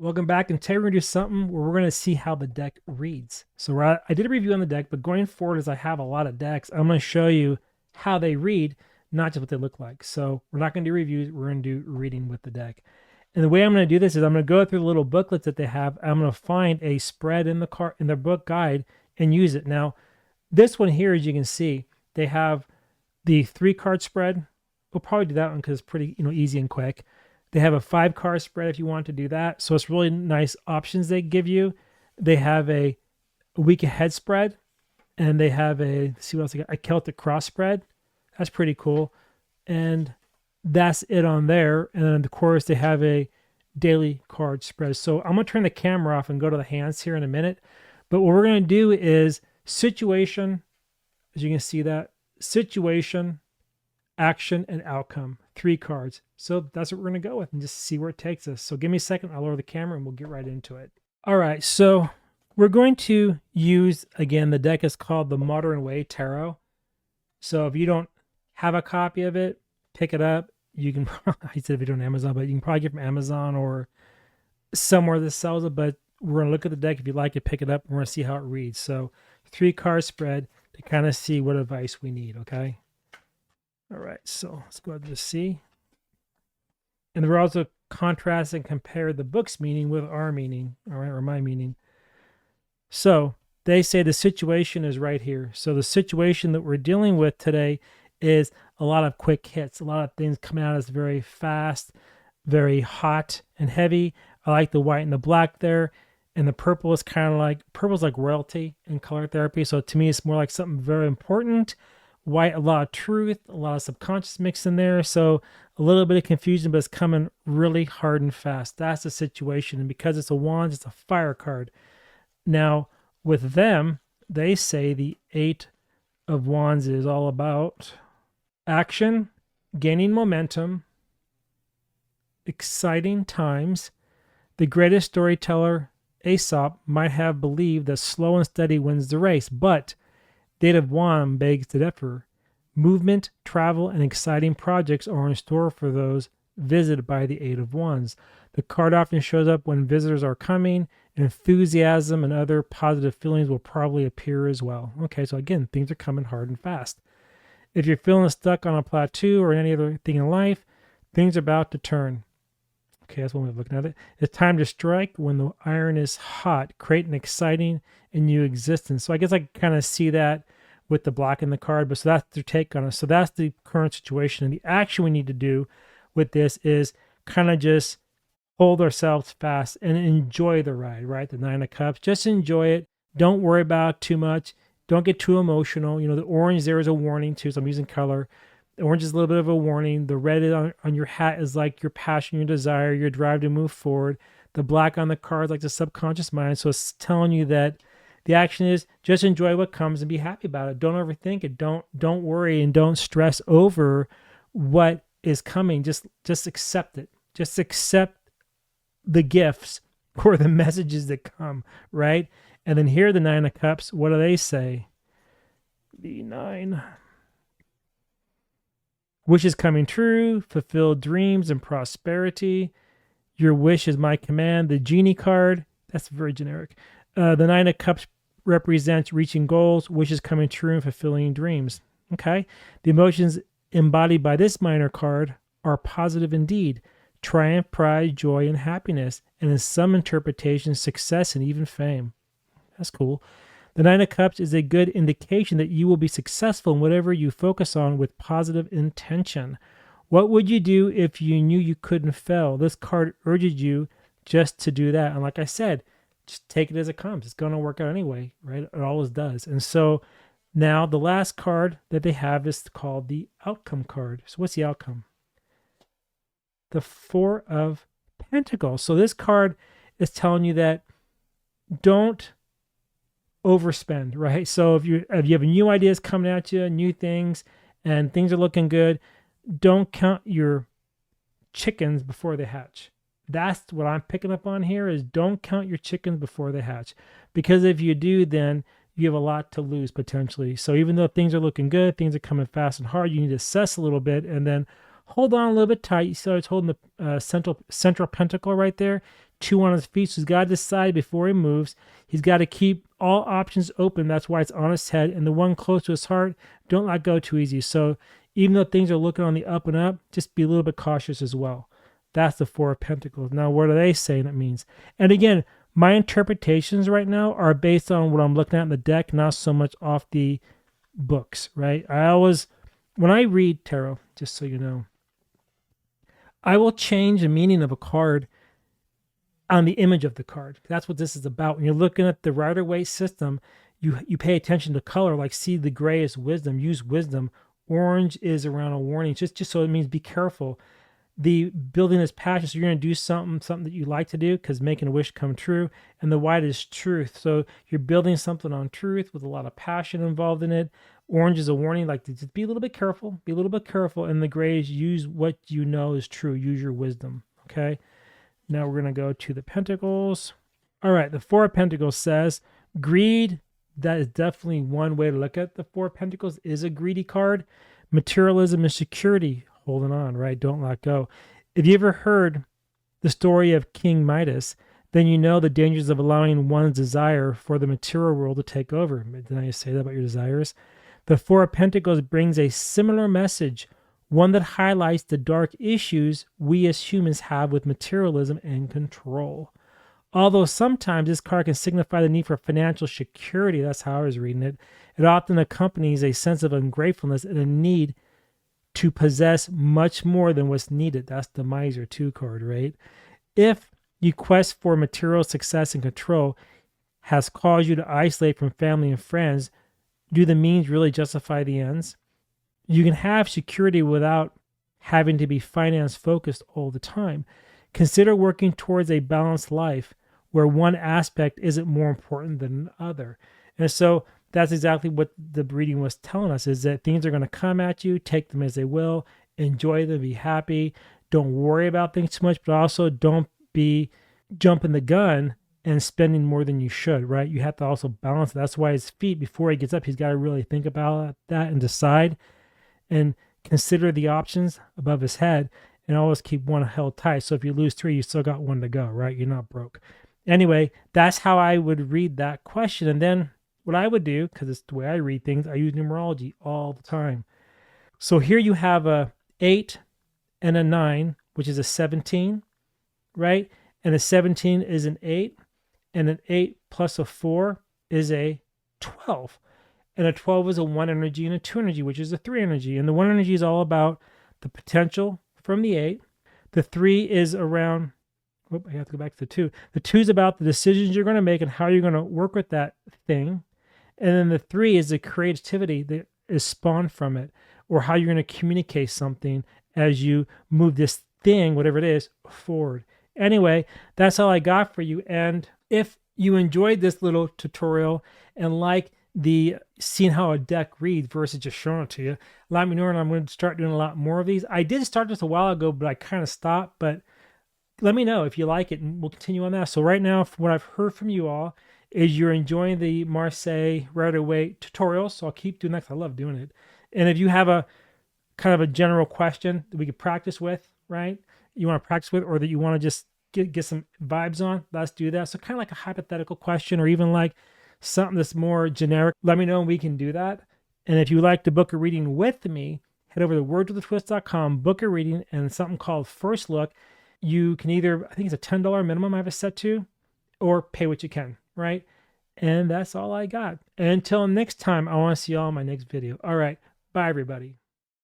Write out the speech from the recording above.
Welcome back, and today we're going to do something where we're going to see how the deck reads. So I did a review on the deck, but going forward, as I have a lot of decks, I'm going to show you how they read, not just what they look like. So we're not going to do reviews, we're going to do reading with the deck. And the way I'm going to do this is I'm going to go through the little booklets that they have. I'm going to find a spread in the book guide and use it. Now, this one here, as you can see, they have the 3-card spread. We'll probably do that one because it's pretty easy and quick. They have a 5-card spread if you want to do that. So it's really nice options they give you. They have a week ahead spread, and they have let's see what else they got, a Celtic cross spread. That's pretty cool. And that's it on there. And then of course they have a daily card spread. So I'm going to turn the camera off and go to the hands here in a minute. But what we're going to do is situation, as you can see that, situation, action, and outcome. 3 cards. So that's what we're going to go with and just see where it takes us. So give me a second. I'll lower the camera and we'll get right into it. All right. So we're going to use, again, the deck is called the Modern Way Tarot. So if you don't have a copy of it, pick it up. You can, I said if you don't Amazon, but you can probably get from Amazon or somewhere that sells it. But we're going to look at the deck. If you like it, pick it up. And we're going to see how it reads. So 3-card spread to kind of see what advice we need. Okay. All right, so let's go ahead and just see. And we're also contrast and compare the book's meaning with our meaning, all right, or my meaning. So they say the situation is right here. So the situation that we're dealing with today is a lot of quick hits, a lot of things coming out as very fast, very hot and heavy. I like the white and the black there. And the purple is kind of like, purple's like royalty in color therapy. So to me, it's more like something very important. White, a lot of truth, a lot of subconscious mixed in there. So a little bit of confusion, but it's coming really hard and fast. That's the situation. And because it's a wand, it's a fire card. Now, with them, they say the 8 of Wands is all about action, gaining momentum, exciting times. The greatest storyteller, Aesop, might have believed that slow and steady wins the race, but the 8 of Wands begs to differ. Movement, travel, and exciting projects are in store for those visited by the 8 of Wands. The card often shows up when visitors are coming. Enthusiasm and other positive feelings will probably appear as well. Okay, so again, things are coming hard and fast. If you're feeling stuck on a plateau or any other thing in life, things are about to turn. Okay, that's one way of looking at it. It's time to strike when the iron is hot, create an exciting and new existence. So I guess I kind of see that with the black in the card, but so that's their take on it. So that's the current situation. And the action we need to do with this is kind of just hold ourselves fast and enjoy the ride, right? The 9 of Cups, just enjoy it. Don't worry about it too much. Don't get too emotional. The orange there is a warning too, so I'm using color. The orange is a little bit of a warning. The red on your hat is like your passion, your desire, your drive to move forward. The black on the card is like the subconscious mind. So it's telling you that the action is just enjoy what comes and be happy about it. Don't overthink it. Don't worry and don't stress over what is coming. Just accept it. Just accept the gifts or the messages that come, right? And then here, the 9 of Cups, what do they say? The 9. Wishes coming true, fulfilled dreams and prosperity. Your wish is my command. The genie card, that's very generic. The 9 of Cups represents reaching goals, wishes coming true, and fulfilling dreams. Okay. The emotions embodied by this minor card are positive indeed. Triumph, pride, joy, and happiness. And in some interpretations, success and even fame. That's cool. The 9 of Cups is a good indication that you will be successful in whatever you focus on with positive intention. What would you do if you knew you couldn't fail? This card urges you just to do that. And like I said, just take it as it comes. It's going to work out anyway, right? It always does. And so now the last card that they have is called the outcome card. So what's the outcome? The 4 of Pentacles. So this card is telling you that don't overspend, right? So if you have new ideas coming at you, new things, and things are looking good, don't count your chickens before they hatch. That's what I'm picking up on here is don't count your chickens before they hatch. Because if you do, then you have a lot to lose potentially. So even though things are looking good, things are coming fast and hard, you need to assess a little bit and then hold on a little bit tight. You see how it's holding the central pentacle right there? 2 on his feet, so he's got to decide before he moves. He's got to keep all options open. That's why it's on his head. And the one close to his heart, don't let go too easy. So even though things are looking on the up and up, just be a little bit cautious as well. That's the Four of Pentacles. Now, what are they saying it means? And again, my interpretations right now are based on what I'm looking at in the deck, not so much off the books, right? When I read tarot, just so you know, I will change the meaning of a card on the image of the card. That's what this is about. When you're looking at the Rider-Waite system, you pay attention to color, like see the gray is wisdom, use wisdom. Orange is around a warning, just so it means be careful. The building is passion, so you're going to do something that you like to do, because making a wish come true. And the white is truth, so you're building something on truth with a lot of passion involved in it. Orange is a warning, like just be a little bit careful, And the gray is use what you know is true, use your wisdom, okay? Now we're going to go to the Pentacles. All right, the Four of Pentacles says greed. That is definitely one way to look at the Four of Pentacles, is a greedy card. Materialism and security, holding on, right? Don't let go. If you ever heard the story of King Midas, then you know the dangers of allowing one's desire for the material world to take over. Did I say that about your desires? The Four of Pentacles brings a similar message, one that highlights the dark issues we as humans have with materialism and control. Although sometimes this card can signify the need for financial security, that's how I was reading it, it often accompanies a sense of ungratefulness and a need to possess much more than what's needed. That's the Miser 2 card, right? If your quest for material success and control has caused you to isolate from family and friends, do the means really justify the ends? You can have security without having to be finance focused all the time. Consider working towards a balanced life where one aspect isn't more important than the other. And so that's exactly what the reading was telling us, is that things are going to come at you, take them as they will, enjoy them, be happy. Don't worry about things too much, but also don't be jumping the gun and spending more than you should, right? You have to also balance it. That's why his feet, before he gets up, he's got to really think about that and decide and consider the options above his head, and always keep one held tight. So if you lose 3, you still got 1 to go, right? You're not broke. Anyway, that's how I would read that question. And then what I would do, because it's the way I read things, I use numerology all the time. So here you have a 8 and a 9, which is a 17, right? And a 17 is an 8, and an 8 plus a 4 is a 12. And a 12 is a 1 energy and a 2 energy, which is a 3 energy. And the 1 energy is all about the potential from the 8. The 3 is around, I have to go back to the 2. The 2 is about the decisions you're going to make and how you're going to work with that thing. And then the 3 is the creativity that is spawned from it, or how you're going to communicate something as you move this thing, whatever it is, forward. Anyway, that's all I got for you. And if you enjoyed this little tutorial and like the seeing how a deck reads versus just showing it to you, let me know, and I'm going to start doing a lot more of these. I did start this a while ago, but I kind of stopped. But let me know if you like it, and we'll continue on that. So right now, from what I've heard from you all, is you're enjoying the Marseille Rider-Waite tutorials. So I'll keep doing that because I love doing it. And if you have a kind of a general question that we could practice with, right? You want to practice with, or that you want to just get some vibes on, let's do that. So kind of like a hypothetical question, or even like something that's more generic, let me know and we can do that. And if you like to book a reading with me, head over to wordswithatwist.com, book a reading, and something called First Look. You can either, I think it's a $10 minimum I have it set to, or pay what you can, right? And that's all I got. And until next time, I want to see y'all in my next video. All right, bye everybody.